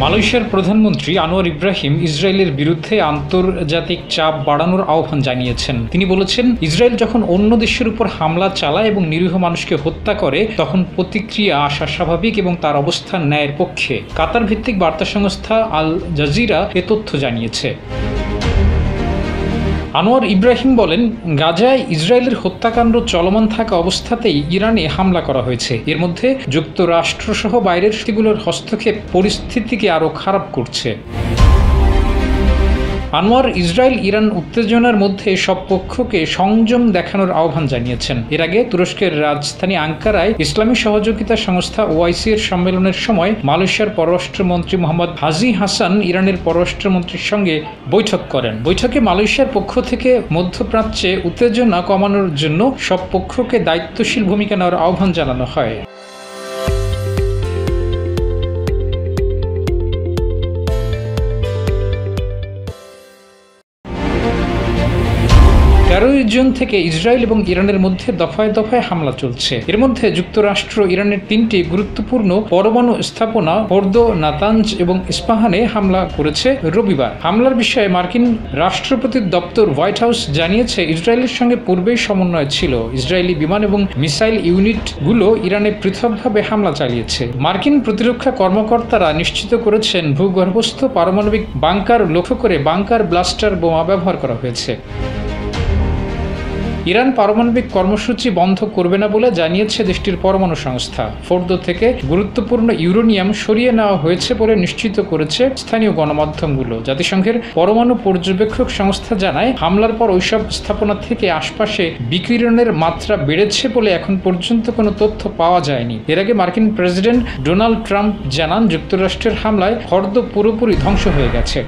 মালয়েশিয়ার প্রধানমন্ত্রী আনোয়ার ইব্রাহিম ইসরায়েলের বিরুদ্ধে আন্তর্জাতিক চাপ বাড়ানোর আহ্বান জানিয়েছেন। তিনি বলেছেন, ইসরায়েল যখন অন্য দেশের উপর হামলা চালায় এবং নিরীহ মানুষকে হত্যা করে তখন প্রতিক্রিয়া আসা স্বাভাবিক এবং তার অবস্থান ন্যায়ের পক্ষে। কাতার ভিত্তিক বার্তা সংস্থা আল জাজিরা এ তথ্য জানিয়েছে। আনোয়ার ইব্রাহিম বলেন, গাজায় ইসরায়েলের হত্যাকাণ্ড চলমান থাকা অবস্থাতেই ইরানে হামলা করা হয়েছে। এর মধ্যে যুক্তরাষ্ট্রসহ বাইরের শক্তিগুলোর হস্তক্ষেপ পরিস্থিতিকে আরও খারাপ করছে। আনোয়ার ইসরায়েল ইরান উত্তেজনার মধ্যে সব পক্ষকে সংযম দেখানোর আহ্বান জানিয়েছেন। এর আগে তুরস্কের রাজধানী আঙ্কারায় ইসলামী সহযোগিতা সংস্থা ওআইসি এর সম্মেলনের সময় মালয়েশিয়ার পররাষ্ট্রমন্ত্রী মোহাম্মদ হাজি হাসান ইরানের পররাষ্ট্রমন্ত্রীর সঙ্গে বৈঠক করেন। বৈঠকে মালয়েশিয়ার পক্ষ থেকে মধ্যপ্রাচ্যে উত্তেজনা কমানোর জন্য সব পক্ষকে দায়িত্বশীল ভূমিকা নেওয়ার আহ্বান জানানো হয়। 13 জুন থেকে ইসরায়েল এবং ইরানের মধ্যে দফায় দফায় হামলা চলছে। এর মধ্যে যুক্তরাষ্ট্র ইরানের 3টি গুরুত্বপূর্ণ পরমাণু স্থাপনা ফোর্দো, নাতানজ এবং ইস্পাহানে হামলা করেছে রবিবার। হামলার বিষয়ে মার্কিন রাষ্ট্রপতির দপ্তর হোয়াইট হাউস জানিয়েছে, ইসরায়েলের সঙ্গে পূর্বেই সমন্বয় ছিল। ইসরায়েলি বিমান এবং মিসাইল ইউনিটগুলো ইরানে পৃথকভাবে হামলা চালিয়েছে। মার্কিন প্রতিরক্ষা কর্মকর্তারা নিশ্চিত করেছেন, ভূগর্ভস্থ পারমাণবিক বাংকার লক্ষ্য করে বাংকার ব্লাস্টার বোমা ব্যবহার করা হয়েছে। ইরান পারমাণবিক কর্মসূচি বন্ধ করবে না বলে জানিয়েছে দেশটির পরমাণু সংস্থা। ফোর্দো থেকে গুরুত্বপূর্ণ ইউরেনিয়াম সরিয়ে নেওয়া হয়েছে বলে নিশ্চিত করেছে স্থানীয় গণমাধ্যমগুলো। জাতিসংঘের পরমাণু পর্যবেক্ষক সংস্থা জানায়, হামলার পর ওইসব স্থাপনা থেকে আশপাশে বিকিরণের মাত্রা বেড়েছে বলে এখন পর্যন্ত কোনো তথ্য পাওয়া যায়নি। এর আগে মার্কিন প্রেসিডেন্ট ডোনাল্ড ট্রাম্প জানান, যুক্তরাষ্ট্রের হামলায় ফোর্দো পুরোপুরি ধ্বংস হয়ে গেছে।